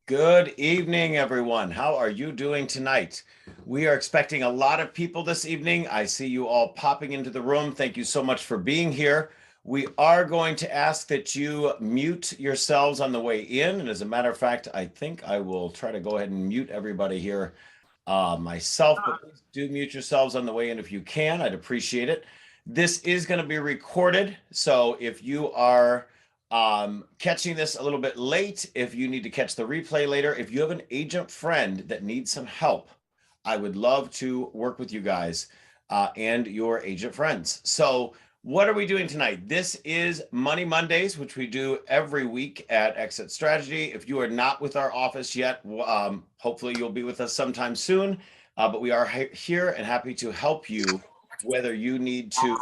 Good evening, everyone. How are you doing tonight? We are expecting a lot of people this evening. I see you all popping into the room. Thank you so much for being here. We are going to ask that you mute yourselves on the way in. And as a matter of fact, I think I will try to go ahead and mute everybody here myself, but please do mute yourselves on the way in if you can. I'd appreciate it. This is going to be recorded. So if you are catching this a little bit late, if you need to catch the replay later, if you have an agent friend that needs some help, I would love to work with you guys and your agent friends. So what are we doing tonight? This is Money Mondays, which we do every week at EXIT Strategy. If you are not with our office yet, hopefully you'll be with us sometime soon. But we are here and happy to help you, whether you need to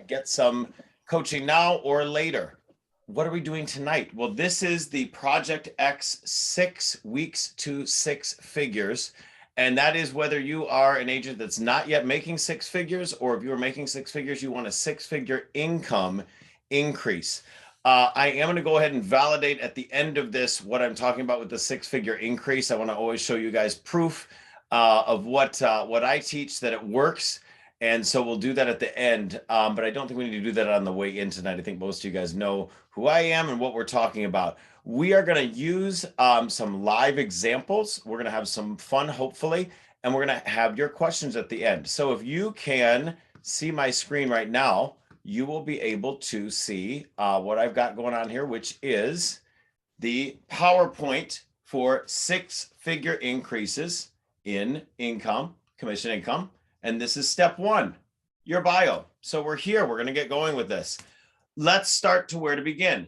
get some coaching now or later. What are we doing tonight? Well, this is the Project X 6 weeks to 6 figures. And that is whether you are an agent that's not yet making 6 figures, or if you're making 6 figures, you want a 6-figure income increase. I am going to go ahead and validate at the end of this what I'm talking about with the 6-figure increase. I want to always show you guys proof of what I teach, that it works. And so we'll do that at the end, but I don't think we need to do that on the way in tonight. I think most of you guys know who I am and what we're talking about. We are going to use some live examples. We're going to have some fun, hopefully, and we're going to have your questions at the end. So if you can see my screen right now, you will be able to see what I've got going on here, which is the PowerPoint for 6-figure increases in income, commission income. And this is step 1, your bio. So we're here. We're going to get going with this. Let's start to where to begin.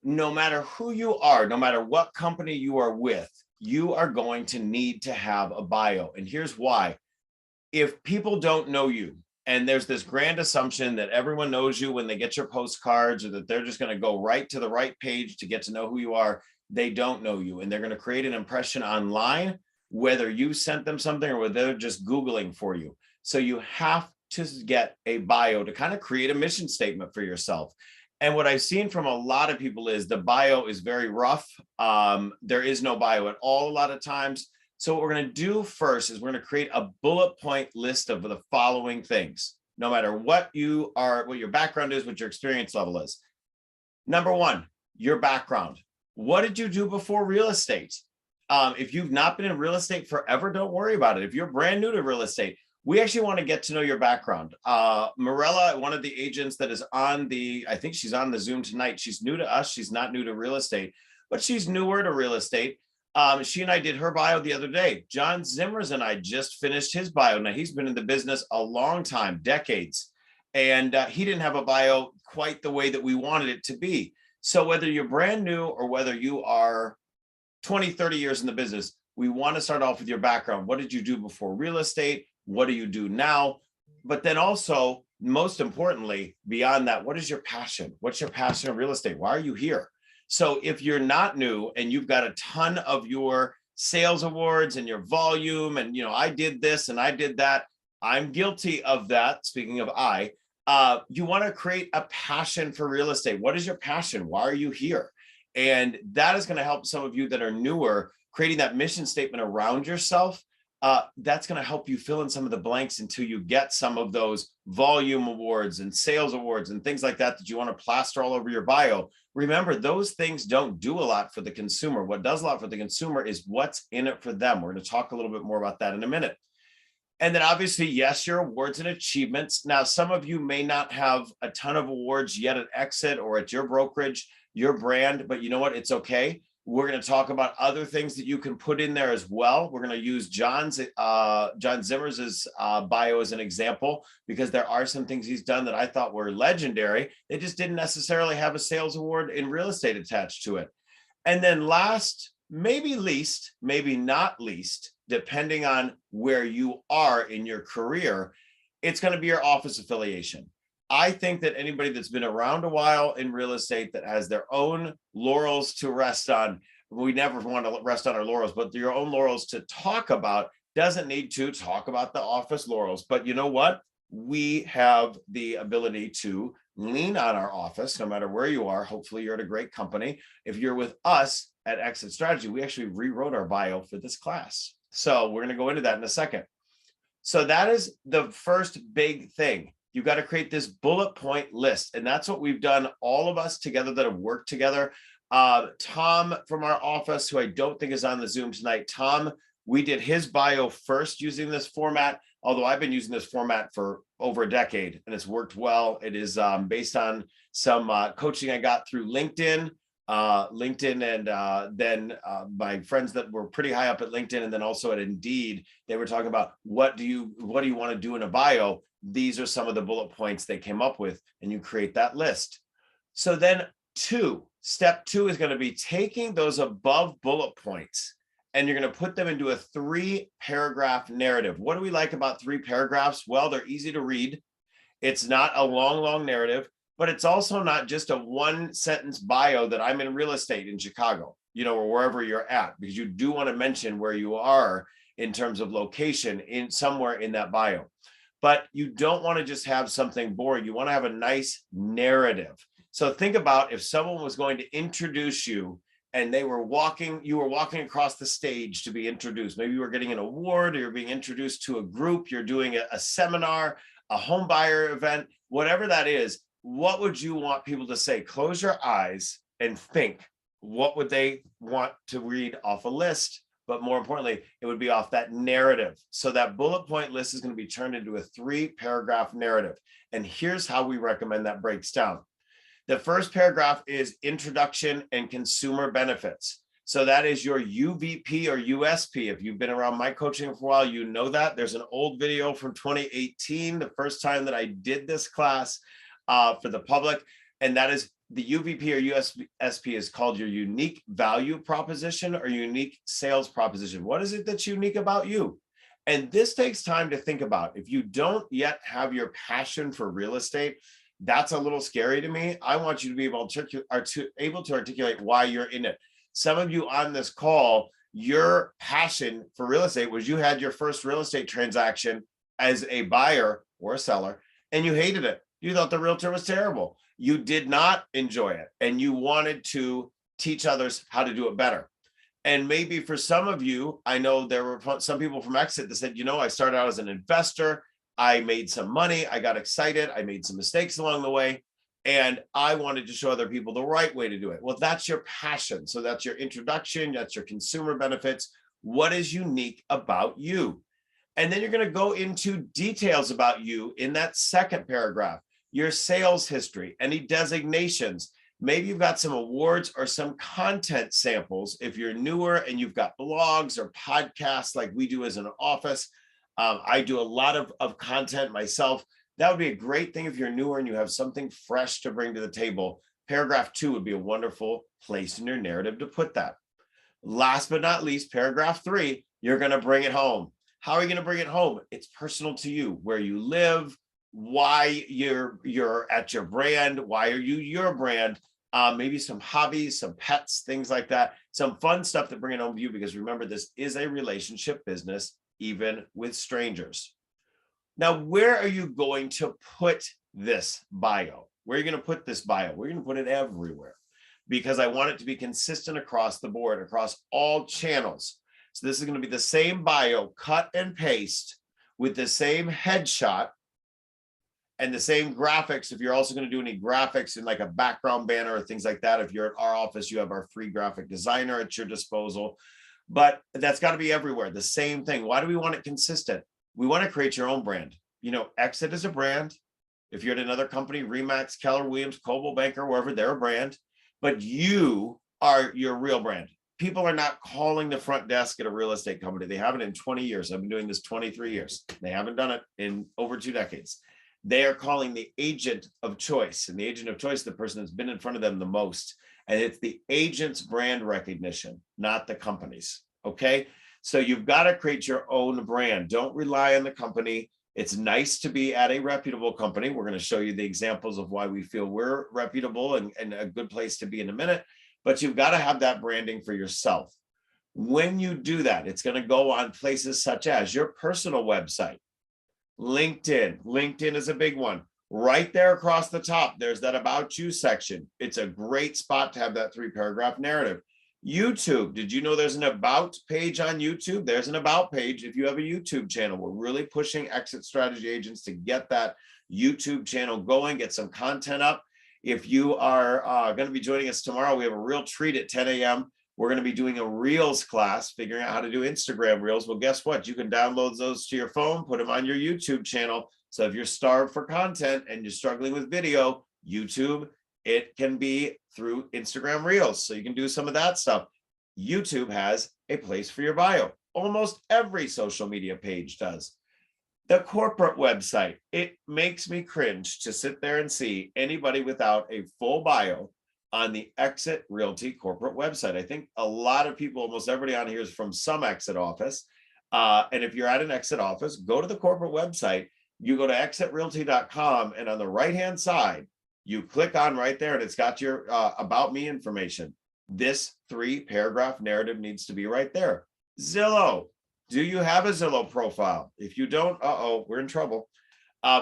No matter who you are, no matter what company you are with, you are going to need to have a bio. And here's why. If people don't know you, and there's this grand assumption that everyone knows you when they get your postcards, or that they're just going to go right to the right page to get to know who you are, they don't know you. And they're going to create an impression online, whether you sent them something or whether they're just Googling for you. So you have to get a bio to kind of create a mission statement for yourself. And what I've seen from a lot of people is the bio is very rough. There is no bio at all a lot of times. So what we're going to do first is we're going to create a bullet point list of the following things, no matter what you are, what your background is, what your experience level is. Number 1, your background. What did you do before real estate? If you've not been in real estate forever, don't worry about it. If you're brand new to real estate, we actually want to get to know your background. Morella, one of the agents that is on I think she's on the Zoom tonight. She's new to us. She's not new to real estate, but she's newer to real estate. She and I did her bio the other day. John Zimmers and I just finished his bio. Now, he's been in the business a long time, decades, and he didn't have a bio quite the way that we wanted it to be. So whether you're brand new or whether you are 20, 30 years in the business, we want to start off with your background. What did you do before real estate? What do you do now? But then also, most importantly, beyond that, what is your passion? What's your passion in real estate? Why are you here? So if you're not new and you've got a ton of your sales awards and your volume, and I did this and I did that, I'm guilty of that. Speaking of you want to create a passion for real estate. What is your passion? Why are you here? And that is going to help some of you that are newer, creating that mission statement around yourself. That's going to help you fill in some of the blanks until you get some of those volume awards and sales awards and things like that you want to plaster all over your bio. Remember, those things don't do a lot for the consumer. What does a lot for the consumer is what's in it for them. We're going to talk a little bit more about that in a minute. And then obviously, yes, your awards and achievements. Now, some of you may not have a ton of awards yet at Exit or at your brokerage, your brand, but you know what? It's okay. We're going to talk about other things that you can put in there as well. We're going to use John Zimmers's bio as an example, because there are some things he's done that I thought were legendary. They just didn't necessarily have a sales award in real estate attached to it. And then last, maybe least, maybe not least, depending on where you are in your career, it's going to be your office affiliation. I think that anybody that's been around a while in real estate that has their own laurels to rest on, we never want to rest on our laurels, but your own laurels to talk about, doesn't need to talk about the office laurels. But you know what? We have the ability to lean on our office, no matter where you are. Hopefully you're at a great company. If you're with us, at Exit Strategy, we actually rewrote our bio for this class. So we're going to go into that in a second. So that is the first big thing. You've got to create this bullet point list. And that's what we've done, all of us together that have worked together. Tom from our office, who I don't think is on the Zoom tonight, Tom, we did his bio first using this format, although I've been using this format for over a decade and it's worked well. It is based on some coaching I got through LinkedIn, and then my friends that were pretty high up at LinkedIn and then also at Indeed, they were talking about what do you want to do in a bio? These are some of the bullet points they came up with, and you create that list. So then step two is going to be taking those above bullet points and you're going to put them into a 3-paragraph narrative. What do we like about 3 paragraphs? Well, they're easy to read. It's not a long narrative, but it's also not just a 1-sentence bio that I'm in real estate in Chicago, or wherever you're at, because you do want to mention where you are in terms of location in somewhere in that bio. But you don't want to just have something boring. You want to have a nice narrative. So think about if someone was going to introduce you and you were walking across the stage to be introduced. Maybe you were getting an award or you're being introduced to a group, you're doing a seminar, a home buyer event, whatever that is. What would you want people to say? Close your eyes and think, what would they want to read off a list? But more importantly, it would be off that narrative. So that bullet point list is going to be turned into a 3-paragraph narrative. And here's how we recommend that breaks down. The first paragraph is introduction and consumer benefits. So that is your UVP or USP. If you've been around my coaching for a while, you know that. There's an old video from 2018, the first time that I did this class for the public. And that is the UVP or USP is called your unique value proposition or unique sales proposition. What is it that's unique about you? And this takes time to think about. If you don't yet have your passion for real estate, that's a little scary to me. I want you to be able to articulate why you're in it. Some of you on this call, your passion for real estate was you had your first real estate transaction as a buyer or a seller, and you hated it. You thought the realtor was terrible. You did not enjoy it, and you wanted to teach others how to do it better. And maybe for some of you, I know there were some people from Exit that said, I started out as an investor. I made some money. I got excited. I made some mistakes along the way. And I wanted to show other people the right way to do it. Well, that's your passion. So that's your introduction. That's your consumer benefits. What is unique about you? And then you're going to go into details about you in that second paragraph. Your sales history, any designations. Maybe you've got some awards or some content samples. If you're newer and you've got blogs or podcasts like we do as an office, I do a lot of content myself. That would be a great thing if you're newer and you have something fresh to bring to the table. Paragraph 2 would be a wonderful place in your narrative to put that. Last but not least, paragraph 3, you're going to bring it home. How are you going to bring it home? It's personal to you, where you live, why you're at your brand, why are you your brand, maybe some hobbies, some pets, things like that, some fun stuff to bring it home to you, because remember, this is a relationship business, even with strangers. Now, where are you going to put this bio? Where are you going to put this bio? We're going to put it everywhere, because I want it to be consistent across the board, across all channels. So this is going to be the same bio, cut and paste, with the same headshot and the same graphics. If you're also going to do any graphics in like a background banner or things like that, if you're at our office, you have our free graphic designer at your disposal. But that's got to be everywhere. The same thing. Why do we want it consistent? We want to create your own brand. Exit is a brand. If you're at another company, Remax, Keller Williams, Coldwell Banker, wherever, they're a brand. But you are your real brand. People are not calling the front desk at a real estate company. They haven't in 20 years. I've been doing this 23 years. They haven't done it in over 2 decades. They are calling the agent of choice. And the agent of choice is the person that's been in front of them the most. And it's the agent's brand recognition, not the company's. Okay. So you've got to create your own brand. Don't rely on the company. It's nice to be at a reputable company. We're going to show you the examples of why we feel we're reputable and a good place to be in a minute. But you've got to have that branding for yourself. When you do that, it's going to go on places such as your personal website, LinkedIn. LinkedIn is a big one. Right there across the top, there's that About You section. It's a great spot to have that 3-paragraph narrative. YouTube. Did you know there's an about page on YouTube? There's an about page if you have a YouTube channel. We're really pushing exit strategy agents to get that YouTube channel going, get some content up. If you are going to be joining us tomorrow, we have a real treat at 10 a.m. We're going to be doing a Reels class, figuring out how to do Instagram Reels. Well, guess what? You can download those to your phone, put them on your YouTube channel. So if you're starved for content and you're struggling with video, YouTube, it can be through Instagram Reels. So you can do some of that stuff. YouTube has a place for your bio. Almost every social media page does. The corporate website, it makes me cringe to sit there and see anybody without a full bio on the EXIT Realty corporate website. I think a lot of people, almost everybody on here is from some exit office. And if you're at an exit office, go to the corporate website. You go to exitrealty.com, and on the right-hand side, you click on right there and it's got your about me information. This 3-paragraph narrative needs to be right there. Zillow. Do you have a Zillow profile? If you don't, we're in trouble.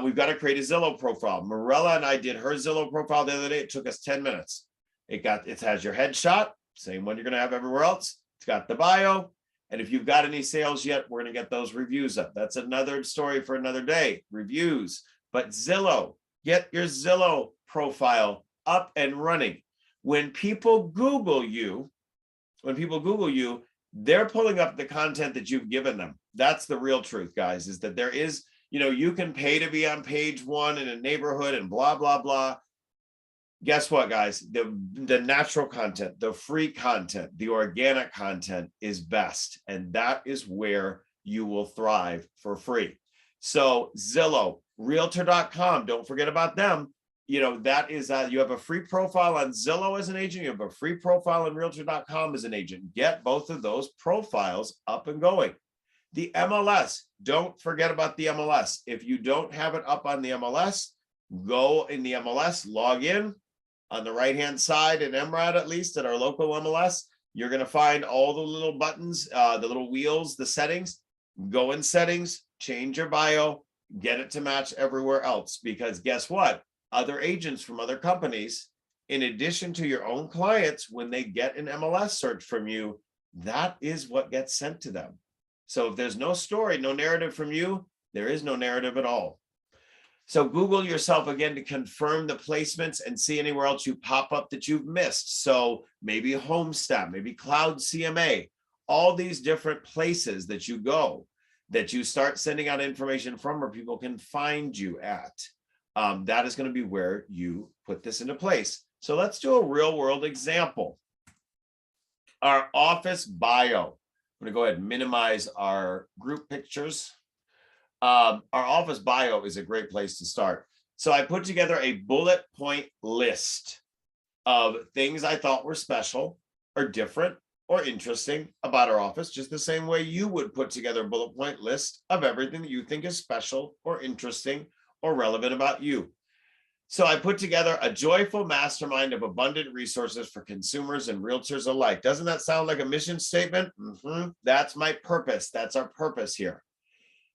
We've got to create a Zillow profile. Morella and I did her Zillow profile the other day. It took us 10 minutes. It has your headshot, same one you're going to have everywhere else. It's got the bio. And if you've got any sales yet, we're going to get those reviews up. That's another story for another day, reviews. But Zillow, get your Zillow profile up and running. When people Google you, they're pulling up the content that you've given them. That's the real truth, guys, is that there is, you can pay to be on page 1 in a neighborhood and blah, blah, blah. Guess what, guys? The natural content, the free content, the organic content is best. And that is where you will thrive for free. So Zillow, realtor.com, don't forget about them. That is, you have a free profile on Zillow as an agent. You have a free profile on realtor.com as an agent. Get both of those profiles up and going. The MLS, don't forget about the MLS. If you don't have it up on the MLS, go in the MLS, log in on the right-hand side in MRAD, at least at our local MLS. You're going to find all the little buttons, the little wheels, the settings. Go in settings, change your bio, get it to match everywhere else. Because guess what? Other agents from other companies, in addition to your own clients, when they get an MLS search from you, that is what gets sent to them. So if there's no story, no narrative from you, there is no narrative at all. So Google yourself again to confirm the placements and see anywhere else you pop up that you've missed. So maybe Homestat, maybe Cloud CMA, all these different places that you go, that you start sending out information from where people can find you at. That is going to be where you put this into place. So let's do a real world example. Our office bio. I'm going to go ahead and minimize our group pictures. Our office bio is a great place to start. So I put together a bullet point list of things I thought were special or different or interesting about our office, just the same way you would put together a bullet point list of everything that you think is special or interesting or relevant about you. So I put together a joyful mastermind of abundant resources for consumers and realtors alike. Doesn't that sound like a mission statement? That's my purpose. That's our purpose here.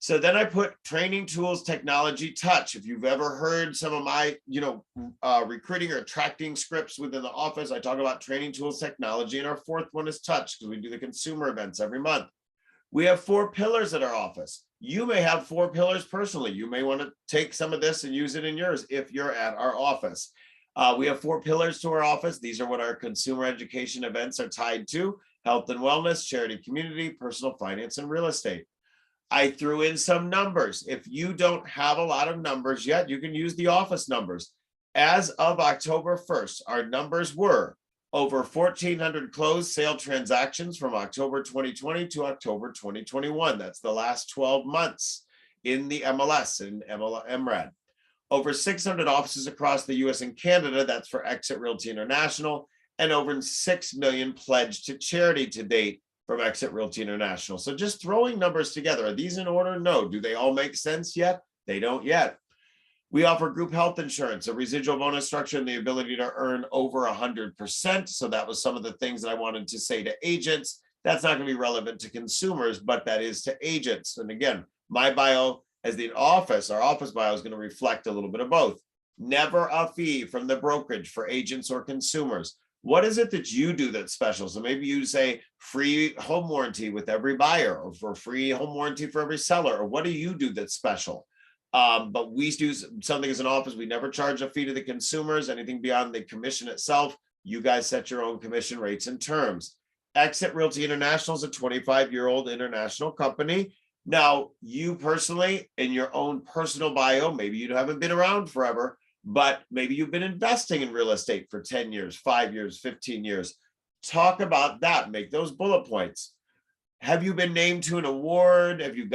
So then I put training tools, technology, touch. If you've ever heard some of my, recruiting or attracting scripts within the office, I talk about training tools, technology, and our fourth one is touch because we do the consumer events every month. We have 4 pillars at our office. You may have 4 pillars personally. You may want to take some of this and use it in yours if you're at our office. We have 4 pillars to our office. These are what our consumer education events are tied to: health and wellness, charity, community, personal finance, and real estate. I threw in some numbers. If you don't have a lot of numbers yet, you can use the office numbers. As of October 1st, our numbers were over 1,400 closed sale transactions from October 2020 to October 2021. That's the last 12 months in the MLS and MRAD. Over 600 offices across the US and Canada. That's for EXIT Realty International. And over 6 million pledged to charity to date from EXIT Realty International. So just throwing numbers together. Are these in order? No. Do they all make sense yet? They don't yet. We offer group health insurance, a residual bonus structure, and the ability to earn over 100%. So that was some of the things that I wanted to say to agents. That's not going to be relevant to consumers, but that is to agents. And again, my bio as the office, our office bio is going to reflect a little bit of both. Never a fee from the brokerage for agents or consumers. What is it that you do that's special? So maybe you say free home warranty with every buyer, or for free home warranty for every seller, or what do you do that's special? But we do something as an office. We never charge a fee to the consumers. Anything beyond the commission itself, you guys set your own commission rates and terms. EXIT Realty International is a 25-year-old international company. Now, you personally, in your own personal bio, maybe you haven't been around forever, but maybe you've been investing in real estate for 10 years, 5 years, 15 years. Talk about that. Make those bullet points. Have you been named to an award? Have you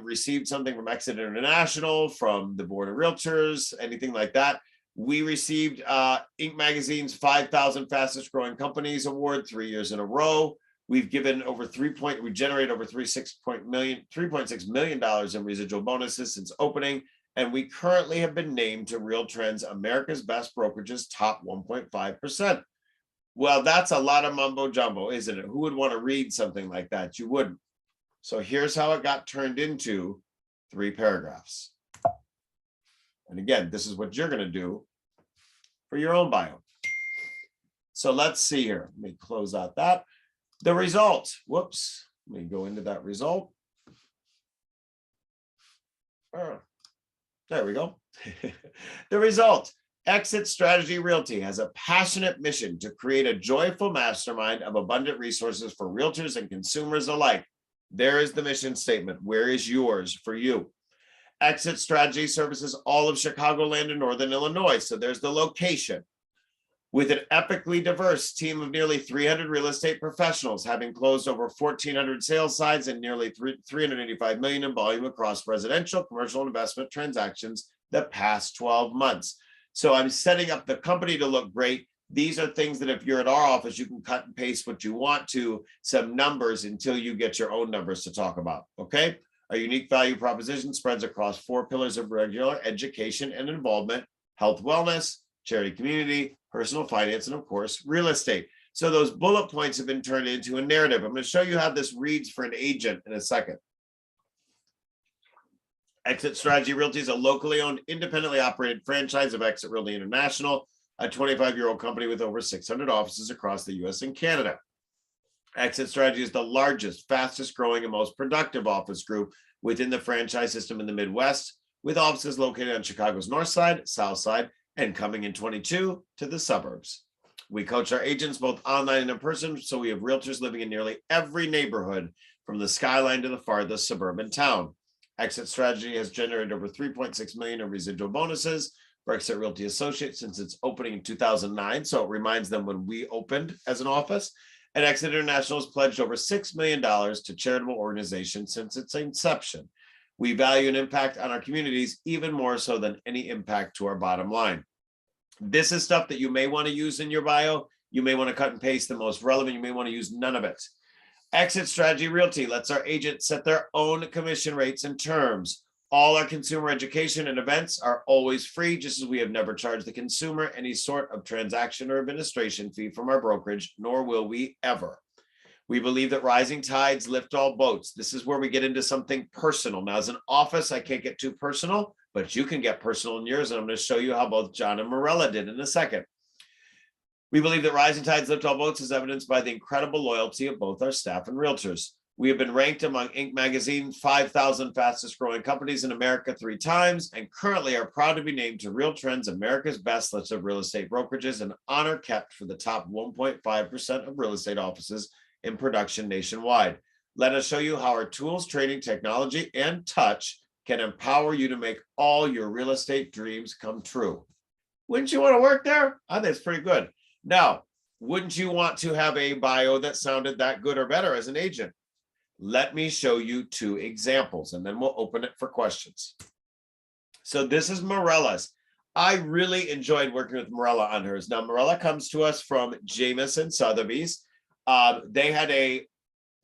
received something from EXIT International, from the Board of Realtors, anything like that? We received Inc. Magazine's 5,000 Fastest Growing Companies Award 3 years in a row. We've given we generated over $3.6 million in residual bonuses since opening. And we currently have been named to RealTrends America's Best Brokerages top 1.5%. Well, that's a lot of mumbo jumbo, isn't it? Who would want to read something like that? You wouldn't. So here's how it got turned into 3 paragraphs. And again, this is what you're going to do for your own bio. So let's see here. Let me close out that. The result. Whoops. Let me go into that result. There we go. The result. EXIT Strategy Realty has a passionate mission to create a joyful mastermind of abundant resources for realtors and consumers alike. There is the mission statement. Where is yours for you? EXIT Strategy services all of Chicagoland and Northern Illinois. So there's the location. With an epically diverse team of nearly 300 real estate professionals, having closed over 1,400 sales sides and nearly $385 million in volume across residential, commercial, and investment transactions the past 12 months. So I'm setting up the company to look great. These are things that if you're at our office, you can cut and paste what you want to, some numbers until you get your own numbers to talk about, okay? Our unique value proposition spreads across 4 pillars of regular education and involvement: health, wellness, charity, community, personal finance, and of course, real estate. So those bullet points have been turned into a narrative. I'm going to show you how this reads for an agent in a second. EXIT Strategy Realty is a locally owned, independently operated franchise of EXIT Realty International, a 25-year-old company with over 600 offices across the U.S. and Canada. EXIT Strategy is the largest, fastest growing, and most productive office group within the franchise system in the Midwest, with offices located on Chicago's north side, south side, and coming in 22 to the suburbs. We coach our agents both online and in person, so we have realtors living in nearly every neighborhood from the skyline to the farthest suburban town. EXIT Strategy has generated over $3.6 million in residual bonuses for EXIT Realty Associates since its opening in 2009, so it reminds them when we opened as an office. And EXIT International has pledged over $6 million to charitable organizations since its inception. We value an impact on our communities even more so than any impact to our bottom line. This is stuff that you may want to use in your bio. You may want to cut and paste the most relevant. You may want to use none of it. EXIT Strategy Realty lets our agents set their own commission rates and terms. All our consumer education and events are always free, just as we have never charged the consumer any sort of transaction or administration fee from our brokerage, nor will we ever. We believe that rising tides lift all boats. This is where we get into something personal. Now, as an office, I can't get too personal, but you can get personal in yours, and I'm going to show you how both John and Morella did in a second. We believe that rising tides lift all boats is evidenced by the incredible loyalty of both our staff and realtors. We have been ranked among Inc. Magazine's 5,000 fastest growing companies in America 3 times, and currently are proud to be named to RealTrends America's Best list of real estate brokerages, an honor kept for the top 1.5% of real estate offices in production nationwide. Let us show you how our tools, training, technology, and touch can empower you to make all your real estate dreams come true. Wouldn't you want to work there? I think it's pretty good. Now, wouldn't you want to have a bio that sounded that good or better as an agent? Let me show you 2 examples, and then we'll open it for questions. So this is Morella's. I really enjoyed working with Morella on hers. Now, Morella comes to us from Jameson Sotheby's. They had a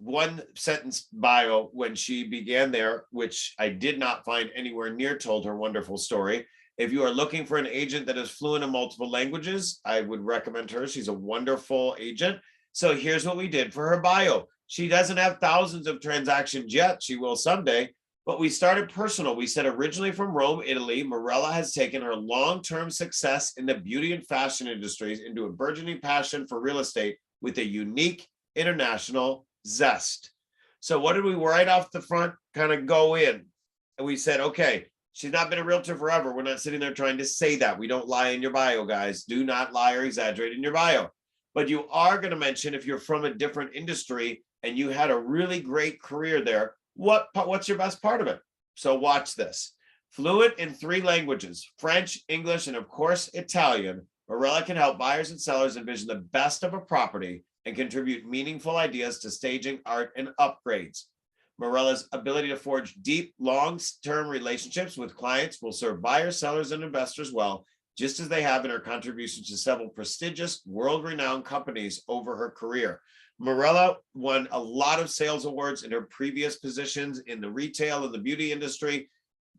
1-sentence bio when she began there, which I did not find anywhere near told her wonderful story. If you are looking for an agent that is fluent in multiple languages, I would recommend her. She's a wonderful agent. So here's what we did for her bio. She doesn't have thousands of transactions yet. She will someday, But we started personal. We said originally from Rome, Italy, Mirella has taken her long-term success in the beauty and fashion industries into a burgeoning passion for real estate with a unique international zest. So what did we right off the front kind of go in? And we said, okay, she's not been a realtor forever. We're not sitting there trying to say that. We don't lie in your bio, guys. Do not lie or exaggerate in your bio. But you are going to mention if you're from a different industry and you had a really great career there, what's your best part of it? So watch this. Fluent in 3 languages, French, English, and of course, Italian, Mirella can help buyers and sellers envision the best of a property and contribute meaningful ideas to staging, art, and upgrades. Mirella's ability to forge deep, long-term relationships with clients will serve buyers, sellers, and investors well, just as they have in her contributions to several prestigious, world-renowned companies over her career. Mirella won a lot of sales awards in her previous positions in the retail and the beauty industry.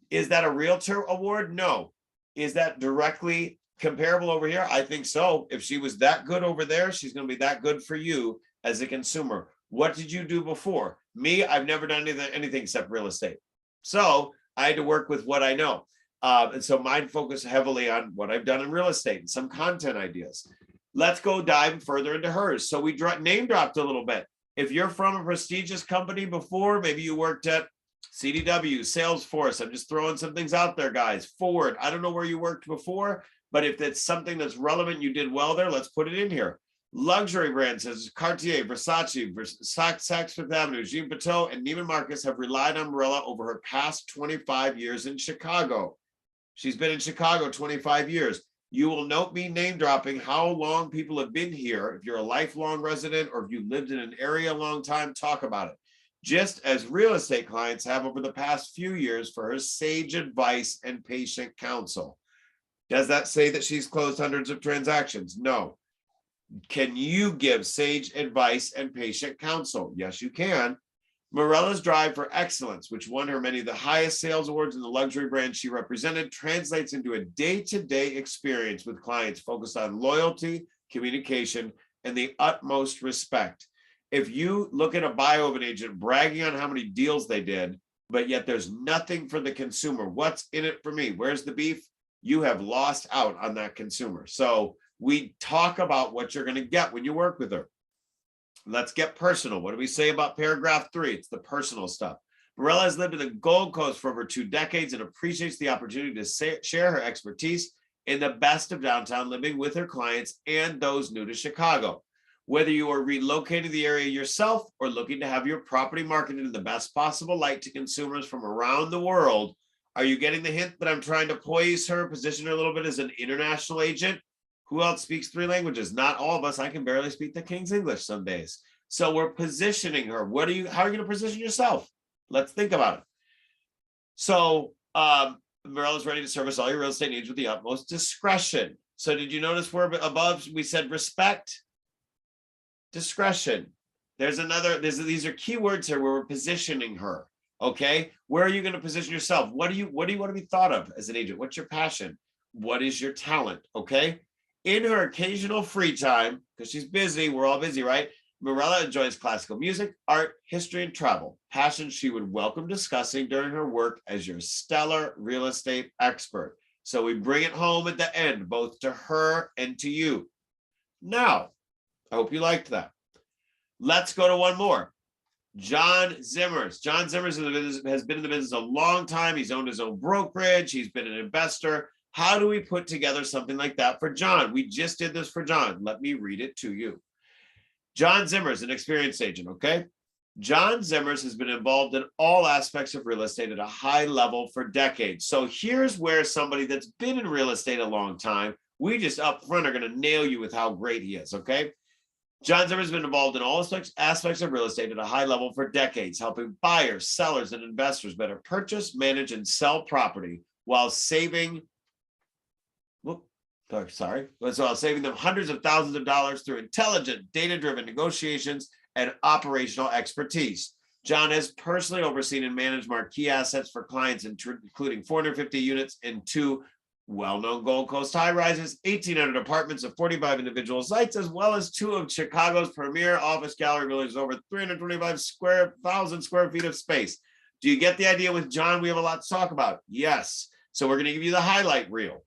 Is that a realtor award? No. Is that directly comparable over here? I think so. If she was that good over there, she's going to be that good for you as a consumer. What did you do before? Me, I've never done anything except real estate. So I had to work with what I know. And so mine focused heavily on what I've done in real estate and some content ideas. Let's go dive further into hers. So we name dropped a little bit. If you're from a prestigious company before, maybe you worked at CDW, Salesforce. I'm just throwing some things out there, guys. Ford. I don't know where you worked before, but if it's something that's relevant, you did well there, let's put it in here. Luxury brands such as Cartier, Versace, Saks Fifth Avenue, Jean Pateau, and Neiman Marcus have relied on Mirella over her past 25 years in Chicago. She's been in Chicago 25 years. You will note me name dropping how long people have been here. If you're a lifelong resident or if you lived in an area a long time, talk about it. Just as real estate clients have over the past few years for her sage advice and patient counsel. Does that say that she's closed hundreds of transactions? No. Can you give sage advice and patient counsel? Yes, you can. Mirella's drive for excellence, which won her many of the highest sales awards in the luxury brand she represented, translates into a day-to-day experience with clients focused on loyalty, communication, and the utmost respect. If you look at a bio of an agent bragging on how many deals they did, but yet there's nothing for the consumer, what's in it for me? Where's the beef? You have lost out on that consumer. So we talk about what you're going to get when you work with her. Let's get personal. What do we say about paragraph 3? It's the personal stuff. Mirella has lived in the Gold Coast for over 2 decades and appreciates the opportunity to share her expertise in the best of downtown living with her clients and those new to Chicago. Whether you are relocating to the area yourself or looking to have your property marketed in the best possible light to consumers from around the world, are you getting the hint that I'm trying to poise her, position her a little bit as an international agent? Who else speaks 3 languages? Not all of us. I can barely speak the King's English some days. So we're positioning her. How are you going to position yourself? Let's think about it. So Mirella's ready to service all your real estate needs with the utmost discretion. So did you notice where above we said respect, discretion? These are keywords here where we're positioning her. Okay, where are you going to position yourself? What do you want to be thought of as an agent? What's your passion? What is your talent? Okay. In her occasional free time, because she's busy, we're all busy, right? Mirella enjoys classical music, art, history, and travel, passions she would welcome discussing during her work as your stellar real estate expert. So we bring it home at the end, both to her and to you. Now, I hope you liked that. Let's go to one more. John Zimmers. John Zimmers has been in the business a long time. He's owned his own brokerage. He's been an investor. How do we put together something like that for John? We just did this for John. Let me read it to you. John Zimmers, an experienced agent, okay? John Zimmers has been involved in all aspects of real estate at a high level for decades. So here's where somebody that's been in real estate a long time, we just up front are going to nail you with how great he is, okay? John Zimmer has been involved in all aspects of real estate at a high level for decades, helping buyers, sellers, and investors better purchase, manage, and sell property while saving them hundreds of thousands of dollars through intelligent, data-driven negotiations and operational expertise. John has personally overseen and managed marquee assets for clients, including 450 units in 2 well-known Gold Coast high-rises, 1,800 apartments of 45 individual sites, as well as 2 of Chicago's premier office gallery buildings, over 325,000 square feet of space. Do you get the idea with John? We have a lot to talk about. Yes. So we're going to give you the highlight reel.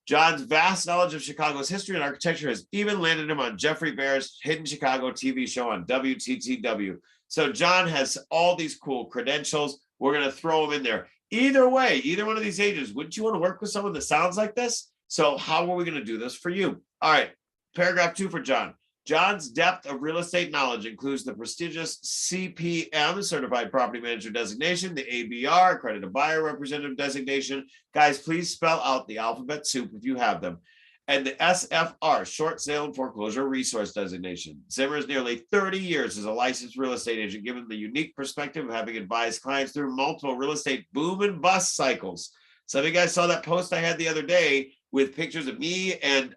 John's vast knowledge of Chicago's history and architecture has even landed him on Jeffrey Bear's Hidden Chicago TV show on WTTW. So John has all these cool credentials. We're going to throw them in there. Either way, either one of these agents, wouldn't you want to work with someone that sounds like this? So how are we going to do this for you? All right, paragraph 2 for John. John's depth of real estate knowledge includes the prestigious CPM, Certified Property Manager designation, the ABR, Accredited Buyer Representative designation. Guys, please spell out the alphabet soup if you have them. And the SFR, Short Sale and Foreclosure Resource designation. Zimmer's nearly 30 years as a licensed real estate agent, given the unique perspective of having advised clients through multiple real estate boom and bust cycles. Some of you guys saw that post I had the other day with pictures of me and,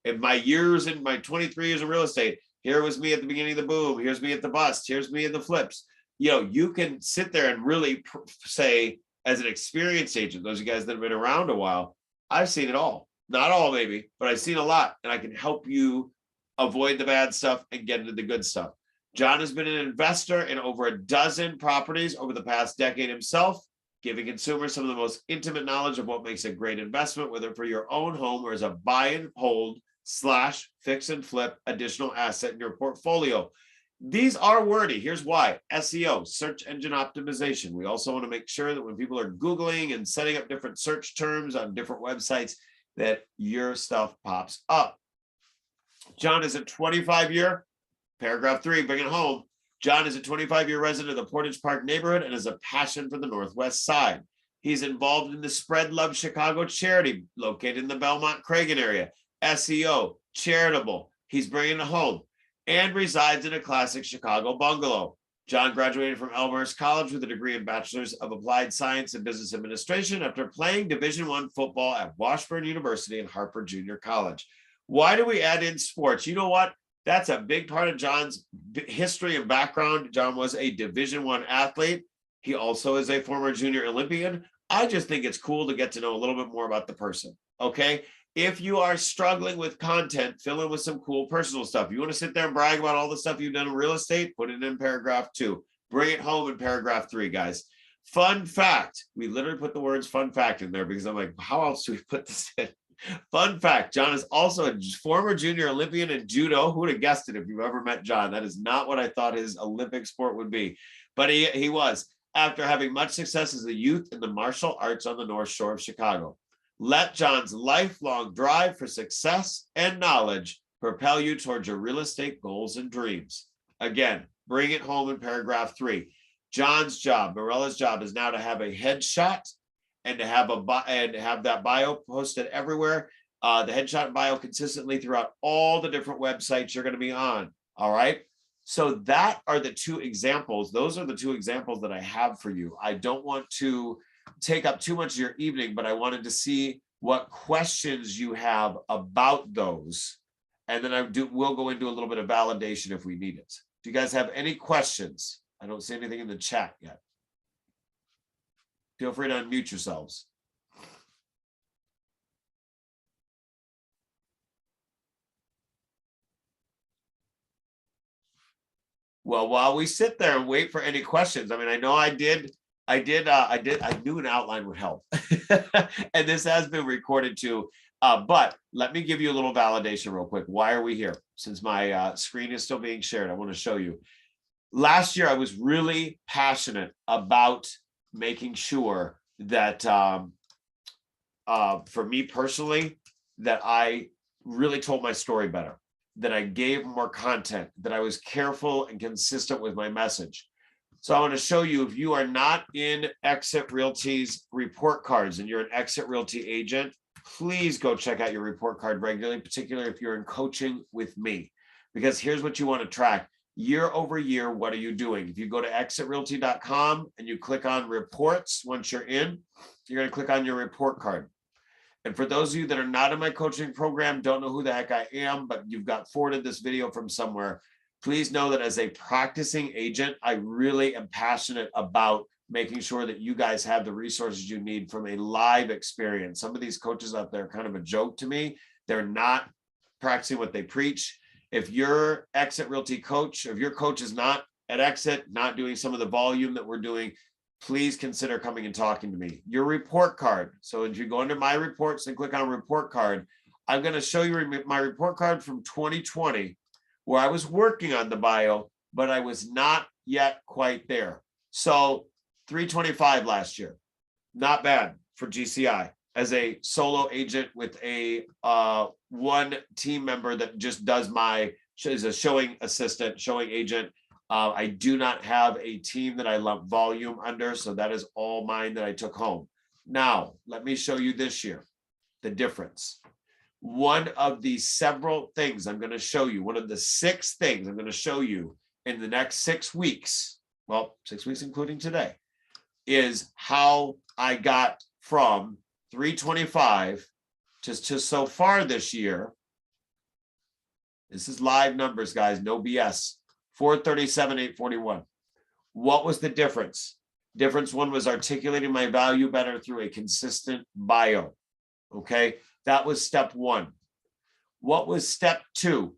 in my years, in my 23 years of real estate. Here was me at the beginning of the boom. Here's me at the bust. Here's me in the flips. You can sit there and really say, as an experienced agent, those of you guys that have been around a while, I've seen it all. Not all, maybe, but I've seen a lot, and I can help you avoid the bad stuff and get into the good stuff. John has been an investor in over a dozen properties over the past decade himself, giving consumers some of the most intimate knowledge of what makes a great investment, whether for your own home or as a buy and hold / fix and flip additional asset in your portfolio. These are wordy. Here's why. SEO, search engine optimization. We also want to make sure that when people are Googling and setting up different search terms on different websites, that your stuff pops up. John is a 25-year, paragraph 3, bring it home. John is a 25-year resident of the Portage Park neighborhood and has a passion for the Northwest Side. He's involved in the Spread Love Chicago charity located in the Belmont-Cragen area. SEO, charitable. He's bringing it home and resides in a classic Chicago bungalow. John graduated from Elmhurst College with a degree in Bachelor's of Applied Science and Business Administration after playing Division I football at Washburn University and Harper Junior College. Why do we add in sports? You know what? That's a big part of John's history and background. John was a Division I athlete. He also is a former junior Olympian. I just think it's cool to get to know a little bit more about the person, okay? If you are struggling with content, fill in with some cool personal stuff. You want to sit there and brag about all the stuff you've done in real estate, put it in paragraph 2. Bring it home in paragraph 3, guys. Fun fact. We literally put the words fun fact in there because I'm like, how else do we put this in? Fun fact. John is also a former junior Olympian in judo. Who would have guessed it if you've ever met John? That is not what I thought his Olympic sport would be. But he was, after having much success as a youth in the martial arts on the North Shore of Chicago. Let John's lifelong drive for success and knowledge propel you towards your real estate goals and dreams. Again, bring it home in paragraph 3. John's job, Morella's job, is now to have a headshot and to have that bio posted everywhere. The headshot and bio consistently throughout all the different websites you're going to be on. All right. So that are the 2 examples. Those are the 2 examples that I have for you. I don't want to take up too much of your evening, but I wanted to see what questions you have about those. And then we'll go into a little bit of validation if we need it. Do you guys have any questions? I don't see anything in the chat yet. Feel free to unmute yourselves. Well, while we sit there and wait for any questions, I mean, I know I knew an outline would help. And this has been recorded too. But let me give you a little validation real quick. Why are we here? Since my screen is still being shared, I want to show you. Last year, I was really passionate about making sure that for me personally, that I really told my story better, that I gave more content, that I was careful and consistent with my message. So I want to show you, if you are not in EXIT Realty's report cards and you're an EXIT Realty agent, please go check out your report card regularly, particularly if you're in coaching with me, because here's what you want to track. Year over year, what are you doing? If you go to exitrealty.com and you click on reports, once you're in, you're going to click on your report card. And for those of you that are not in my coaching program, don't know who the heck I am, but you've got forwarded this video from somewhere, please know that as a practicing agent, I really am passionate about making sure that you guys have the resources you need from a live experience. Some of these coaches out there are kind of a joke to me. They're not practicing what they preach. If your EXIT Realty coach, if your coach is not at EXIT, not doing some of the volume that we're doing, please consider coming and talking to me. Your report card. So if you go into my reports and click on report card, I'm going to show you my report card from 2020, where I was working on the bio, but I was not yet quite there. So 325 last year, not bad for GCI as a solo agent with a one team member that just does is a showing assistant, showing agent. I do not have a team that I lump volume under, so that is all mine that I took home. Now, let me show you this year, the difference. One of the several things I'm going to show you, one of the 6 things I'm going to show you in the next 6 weeks, well, 6 weeks including today, is how I got from 325 to so far this year. This is live numbers, guys, no BS. 437, 841. What was the difference? Difference one was articulating my value better through a consistent bio. Okay, that was step 1. What was step 2?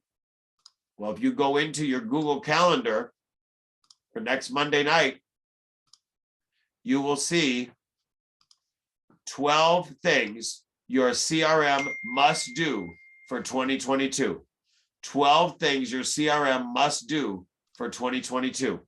Well, if you go into your Google Calendar for next Monday night, you will see 12 things your CRM must do for 2022. 12 things your CRM must do for 2022.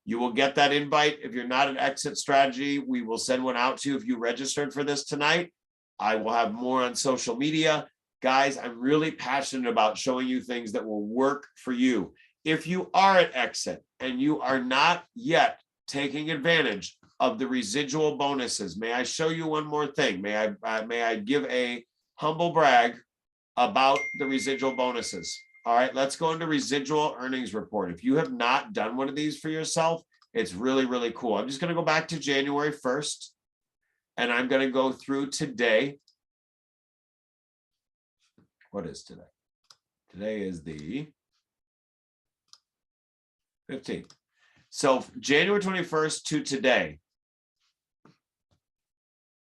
You will get that invite. If you're not an EXIT Strategy, we will send one out to you if you registered for this tonight. I will have more on social media. Guys, I'm really passionate about showing you things that will work for you. If you are at EXIT and you are not yet taking advantage of the residual bonuses, may I show you one more thing? May I give a humble brag about the residual bonuses? All right, let's go into residual earnings report. If you have not done one of these for yourself, it's really, really cool. I'm just going to go back to January 1st, and I'm going to go through today. What is today? Today is the 15th. So January 21st to today.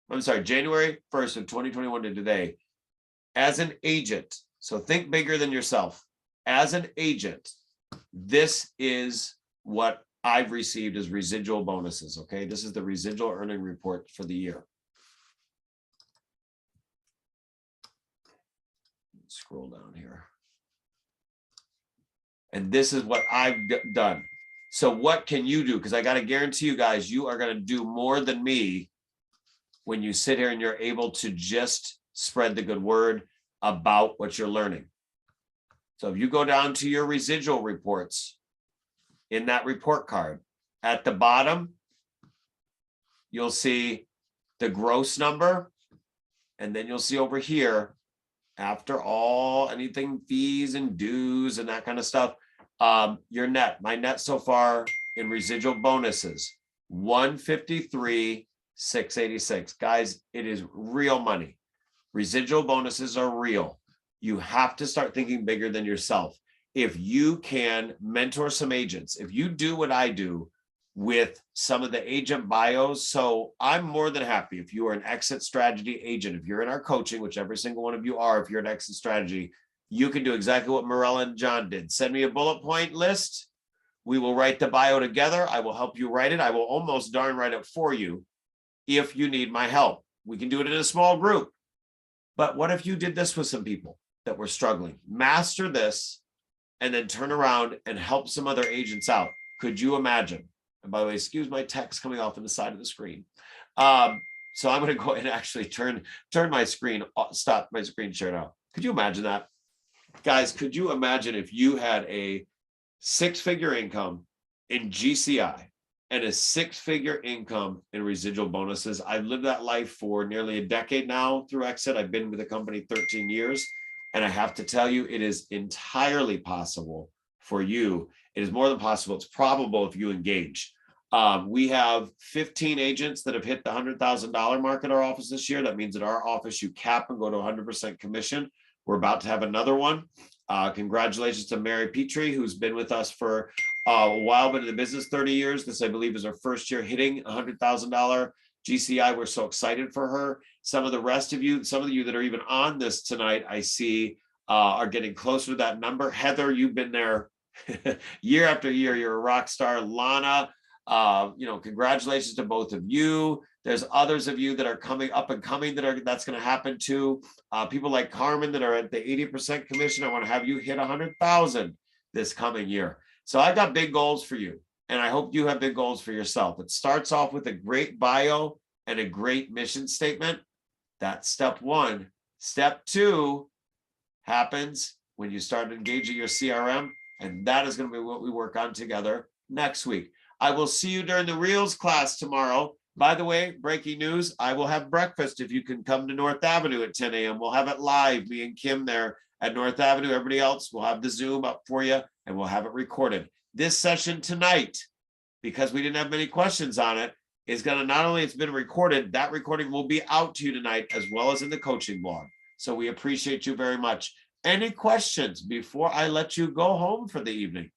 I'm sorry, January 1st of 2021 to today. As an agent, so think bigger than yourself. As an agent, this is what I've received as residual bonuses, okay? This is the residual earning report for the year. Scroll down here. And this is what I've done. So what can you do? Because I got to guarantee you guys, you are going to do more than me when you sit here and you're able to just spread the good word about what you're learning. So if you go down to your residual reports in that report card, at the bottom, you'll see the gross number. And then you'll see over here, after all, anything fees and dues and that kind of stuff, your net, my net so far in residual bonuses, 153,686. Guys, it is real money. Residual bonuses are real. You have to start thinking bigger than yourself. If you can mentor some agents, if you do what I do with some of the agent bios, so I'm more than happy if you are an EXIT Strategy agent, if you're in our coaching, which every single one of you are, if you're an EXIT Strategy, you can do exactly what Morella and John did. Send me a bullet point list. We will write the bio together. I will help you write it. I will almost darn write it for you if you need my help. We can do it in a small group. But what if you did this with some people that were struggling? Master this and then turn around and help some other agents out. Could you imagine? And by the way, excuse my text coming off on the side of the screen. So I'm going to go ahead and actually turn my screen, stop my screen share now. Could you imagine that? Guys, could you imagine if you had a 6-figure income in GCI and a 6-figure income in residual bonuses? I've lived that life for nearly a decade now through EXIT. I've been with the company 13 years. And I have to tell you, it is entirely possible for you. It is more than possible. It's probable if you engage. We have 15 agents that have hit the $100,000 mark at our office this year. That means at our office, you cap and go to 100% commission. We're about to have another one. Congratulations to Mary Petrie, who's been with us for a while, been in the business 30 years. This, I believe, is her first year hitting $100,000 GCI. We're so excited for her. Some of the rest of you, some of you that are even on this tonight, I see are getting closer to that number. Heather, you've been there year after year. You're a rock star. Lana, Congratulations to both of you. There's others of you that are coming up and coming that's going to happen too. People like Carmen that are at the 80% commission. I want to have you hit 100,000 this coming year. So I got big goals for you, and I hope you have big goals for yourself. It starts off with a great bio and a great mission statement. That's step one. Step two happens when you start engaging your CRM, and that is going to be what we work on together next week. I will see you during the Reels class tomorrow. By the way, breaking news, I will have breakfast if you can come to North Avenue at 10 a.m. We'll have it live, me and Kim there at North Avenue. Everybody else, we'll have the Zoom up for you, and we'll have it recorded. This session tonight, because we didn't have many questions on it, is going to, not only it's been recorded, that recording will be out to you tonight as well as in the coaching blog. So we appreciate you very much. Any questions before I let you go home for the evening?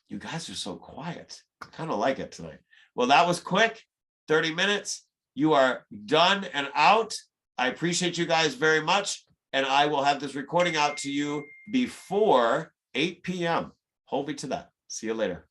You guys are so quiet. I kind of like it tonight. Well, that was quick. 30 minutes. You are done and out. I appreciate you guys very much. And I will have this recording out to you before 8 p.m. Hold me to that. See you later.